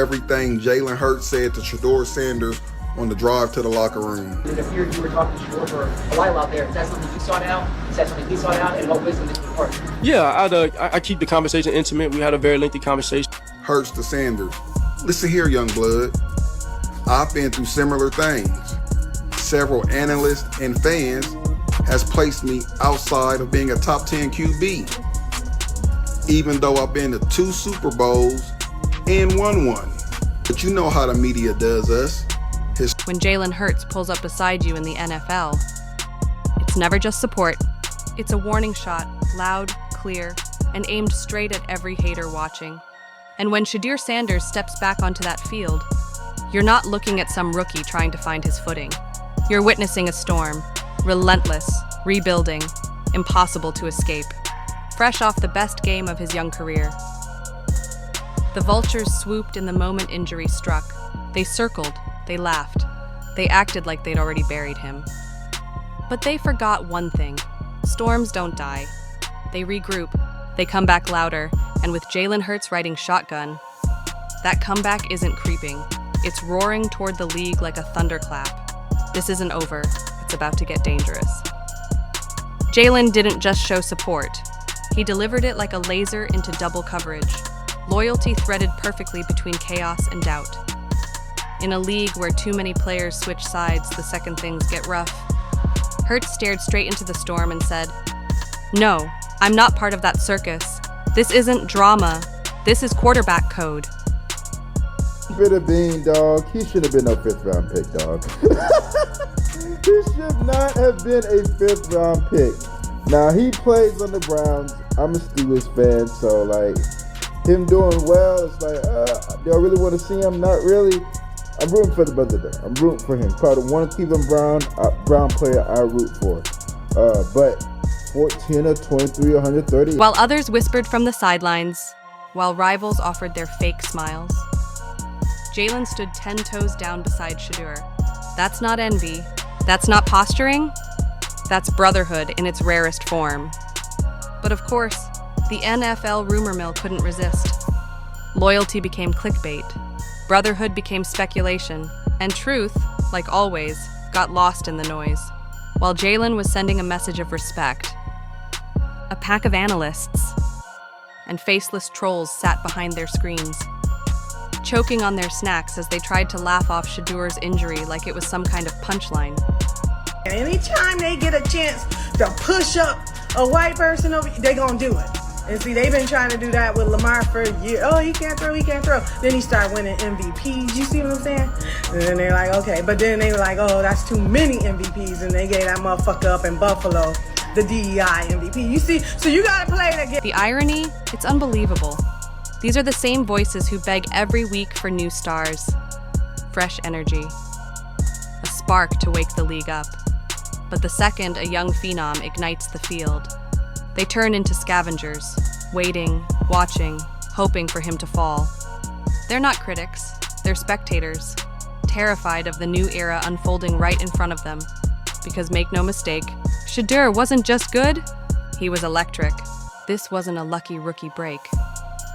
Everything Jalen Hurts said to Shedeur Sanders on the drive to the locker room. It appeared you were talking to Shedeur for a while out there. Is that something you sought out? Is that something he sought out? And what wisdom did you impart? Yeah, I keep the conversation intimate. We had a very lengthy conversation. Hurts to Sanders. Listen here, young blood. I've been through similar things. Several analysts and fans has placed me outside of being a top 10 QB. Even though I've been to 2 Super Bowls and won one. But you know how the media does us. When Jalen Hurts pulls up beside you in the NFL, it's never just support. It's a warning shot, loud, clear, and aimed straight at every hater watching. And when Shedeur Sanders steps back onto that field, you're not looking at some rookie trying to find his footing. You're witnessing a storm, relentless, rebuilding, impossible to escape, fresh off the best game of his young career. The vultures swooped in the moment injury struck. They circled, they laughed, they acted like they'd already buried him. But they forgot one thing. Storms don't die. They regroup, they come back louder, and with Jalen Hurts riding shotgun, that comeback isn't creeping. It's roaring toward the league like a thunderclap. This isn't over. It's about to get dangerous. Jalen didn't just show support. He delivered it like a laser into double coverage. Loyalty threaded perfectly between chaos and doubt. In a league where too many players switch sides the second things get rough, Hurts stared straight into the storm and said, "No, I'm not part of that circus. This isn't drama. This is quarterback code." Bit of bean, dog. He should have been a 5th round pick, dog. He should not have been a 5th round pick. Now, he plays on the Browns. I'm a Steelers fan, so, like, him doing well, it's like, do I really want to see him? Not really. I'm rooting for the brother, though. I'm rooting for him. Probably one Cleveland Brown player I root for. But 14 or 23 or 130. While others whispered from the sidelines, while rivals offered their fake smiles, Jalen stood 10 toes down beside Shedeur. That's not envy. That's not posturing. That's brotherhood in its rarest form. But of course, the NFL rumor mill couldn't resist. Loyalty became clickbait. Brotherhood became speculation. And truth, like always, got lost in the noise. While Jalen was sending a message of respect, a pack of analysts and faceless trolls sat behind their screens, choking on their snacks as they tried to laugh off Shedeur's injury like it was some kind of punchline. And anytime they get a chance to push up a white person over, they gonna do it. And see, they've been trying to do that with Lamar for a year. Oh, he can't throw. Then he started winning MVPs. You see what I'm saying? And then they're like, okay. But then they were like, oh, that's too many MVPs. And they gave that motherfucker up in Buffalo the DEI MVP. You see? So you gotta play the game. The irony, it's unbelievable. These are the same voices who beg every week for new stars, fresh energy, a spark to wake the league up. But the second a young phenom ignites the field, they turn into scavengers, waiting, watching, hoping for him to fall. They're not critics, they're spectators, terrified of the new era unfolding right in front of them. Because make no mistake, Shedeur wasn't just good, he was electric. This wasn't a lucky rookie break,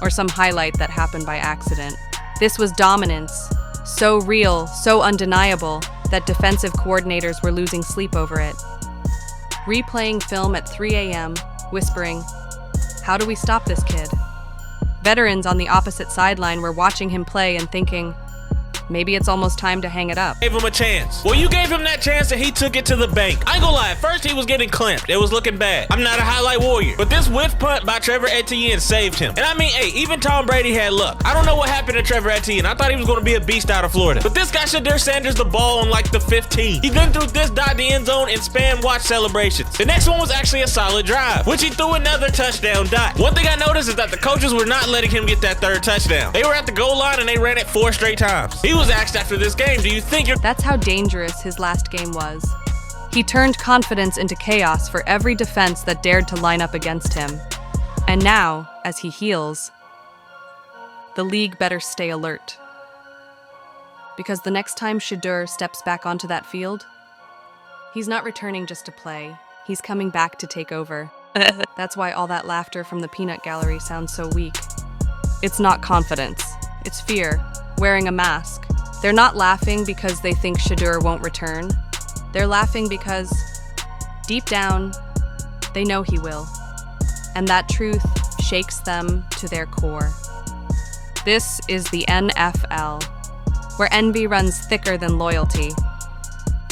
or some highlight that happened by accident. This was dominance, so real, so undeniable, that defensive coordinators were losing sleep over it. Replaying film at 3 a.m., whispering, "How do we stop this kid?" Veterans on the opposite sideline were watching him play and thinking, maybe it's almost time to hang it up. Gave him a chance. Well, you gave him that chance and he took it to the bank. I ain't gonna lie, at first he was getting clamped. It was looking bad. I'm not a highlight warrior, but this whiff punt by Trevor Etienne saved him. And I mean, hey, even Tom Brady had luck. I don't know what happened to Trevor Etienne. I thought he was gonna be a beast out of Florida. But this guy Shedeur Sanders the ball on like the 15. He then threw this dot the end zone and spam watch celebrations. The next one was actually a solid drive, which he threw another touchdown dot. One thing I noticed is that the coaches were not letting him get that 3rd touchdown. They were at the goal line and they ran it 4 straight times. He was asked after this game, do you think you're... That's how dangerous his last game was. He turned confidence into chaos for every defense that dared to line up against him. And now, as he heals, the league better stay alert. Because the next time Shedeur steps back onto that field, he's not returning just to play. He's coming back to take over. That's why all that laughter from the peanut gallery sounds so weak. It's not confidence. It's fear. wearing a mask. They're not laughing because they think Shedeur won't return. They're laughing because, deep down, they know he will. And that truth shakes them to their core. This is the NFL, where envy runs thicker than loyalty.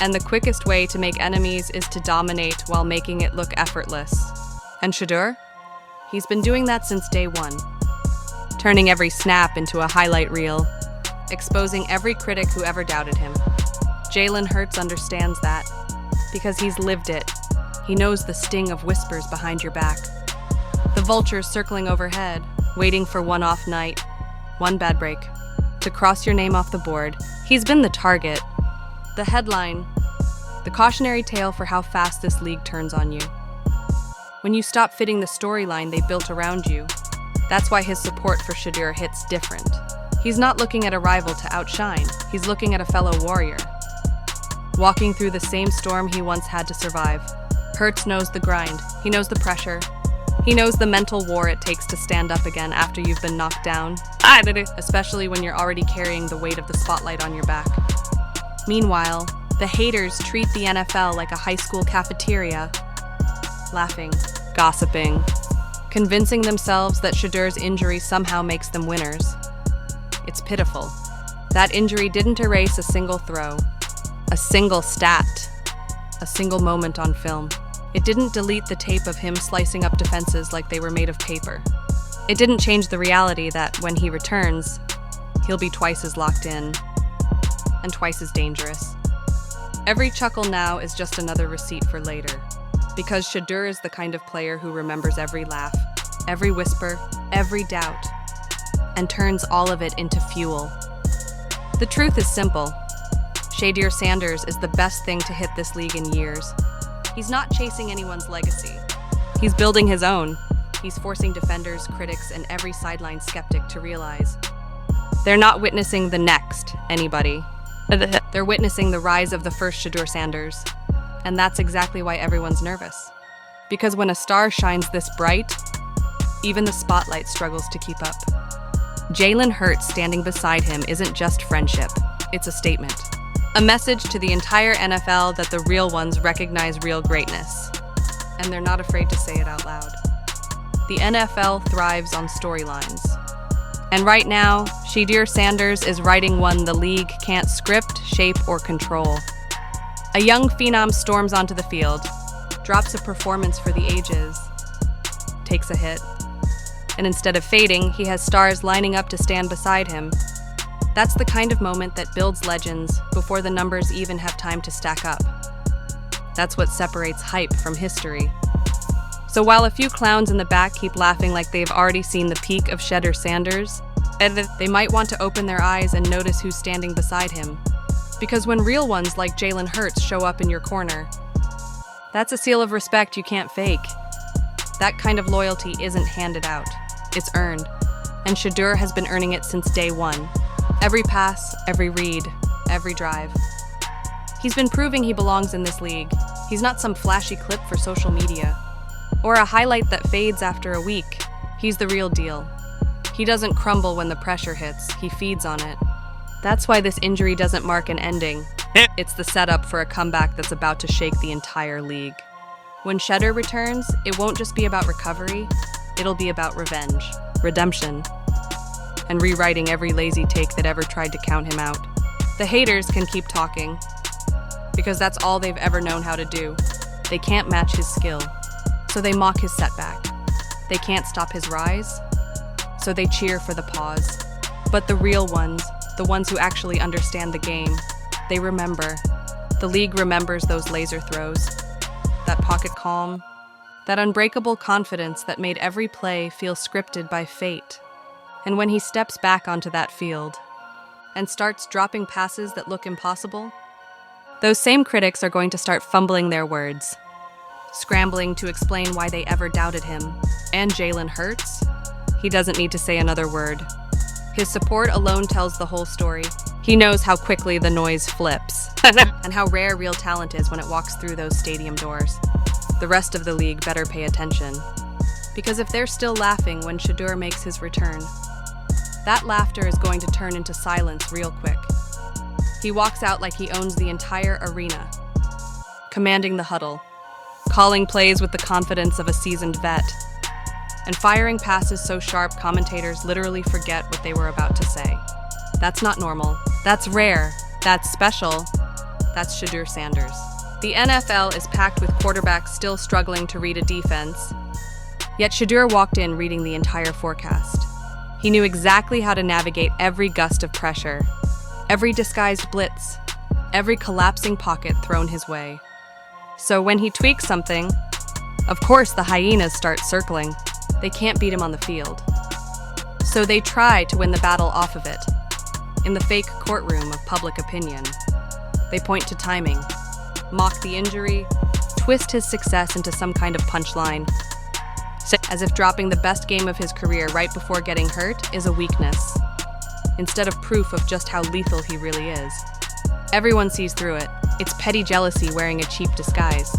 And the quickest way to make enemies is to dominate while making it look effortless. And Shedeur? He's been doing that since day one. Turning every snap into a highlight reel, exposing every critic who ever doubted him. Jalen Hurts understands that, because he's lived it. He knows the sting of whispers behind your back. The vultures circling overhead, waiting for one off night, one bad break, to cross your name off the board. He's been the target, the headline, the cautionary tale for how fast this league turns on you. When you stop fitting the storyline they built around you, that's why his support for Shedeur hits different. He's not looking at a rival to outshine, he's looking at a fellow warrior. Walking through the same storm he once had to survive. Hurts knows the grind, he knows the pressure, he knows the mental war it takes to stand up again after you've been knocked down, especially when you're already carrying the weight of the spotlight on your back. Meanwhile, the haters treat the NFL like a high school cafeteria, laughing, gossiping, convincing themselves that Shedeur's injury somehow makes them winners. It's pitiful. That injury didn't erase a single throw, a single stat, a single moment on film. It didn't delete the tape of him slicing up defenses like they were made of paper. It didn't change the reality that when he returns, he'll be twice as locked in and twice as dangerous. Every chuckle now is just another receipt for later, because Shedeur is the kind of player who remembers every laugh, every whisper, every doubt, and turns all of it into fuel. The truth is simple. Shedeur Sanders is the best thing to hit this league in years. He's not chasing anyone's legacy. He's building his own. He's forcing defenders, critics, and every sideline skeptic to realize they're not witnessing the next anybody. They're witnessing the rise of the first Shedeur Sanders. And that's exactly why everyone's nervous. Because when a star shines this bright, even the spotlight struggles to keep up. Jalen Hurts standing beside him isn't just friendship, it's a statement. A message to the entire NFL that the real ones recognize real greatness. And they're not afraid to say it out loud. The NFL thrives on storylines. And right now, Shedeur Sanders is writing one the league can't script, shape, or control. A young phenom storms onto the field, drops a performance for the ages, takes a hit. And instead of fading, he has stars lining up to stand beside him. That's the kind of moment that builds legends before the numbers even have time to stack up. That's what separates hype from history. So while a few clowns in the back keep laughing like they've already seen the peak of Shedeur Sanders, they might want to open their eyes and notice who's standing beside him. Because when real ones like Jalen Hurts show up in your corner, that's a seal of respect you can't fake. That kind of loyalty isn't handed out, it's earned. And Shedeur has been earning it since day one. Every pass, every read, every drive. He's been proving he belongs in this league. He's not some flashy clip for social media, or a highlight that fades after a week. He's the real deal. He doesn't crumble when the pressure hits, he feeds on it. That's why this injury doesn't mark an ending. It's the setup for a comeback that's about to shake the entire league. When Shedeur returns, it won't just be about recovery, it'll be about revenge, redemption, and rewriting every lazy take that ever tried to count him out. The haters can keep talking, because that's all they've ever known how to do. They can't match his skill, so they mock his setback. They can't stop his rise, so they cheer for the pause. But the real ones, the ones who actually understand the game, they remember. The league remembers those laser throws, that pocket calm, that unbreakable confidence that made every play feel scripted by fate. And when he steps back onto that field and starts dropping passes that look impossible, those same critics are going to start fumbling their words, scrambling to explain why they ever doubted him. And Jalen Hurts? He doesn't need to say another word. His support alone tells the whole story. He knows how quickly the noise flips, and how rare real talent is when it walks through those stadium doors. The rest of the league better pay attention, because if they're still laughing when Shedeur makes his return, That laughter is going to turn into silence real quick. He walks out like he owns the entire arena, commanding the huddle, calling plays with the confidence of a seasoned vet, and firing passes so sharp commentators literally forget what they were about to say. That's not normal. That's rare. That's special. That's Shedeur Sanders. The NFL is packed with quarterbacks still struggling to read a defense. Yet Shedeur walked in reading the entire forecast. He knew exactly how to navigate every gust of pressure, every disguised blitz, every collapsing pocket thrown his way. So when he tweaks something, of course the hyenas start circling. They can't beat him on the field. So they try to win the battle off of it. In the fake courtroom of public opinion, they point to timing, mock the injury, twist his success into some kind of punchline, as if dropping the best game of his career right before getting hurt is a weakness, instead of proof of just how lethal he really is. Everyone sees through it. It's petty jealousy wearing a cheap disguise.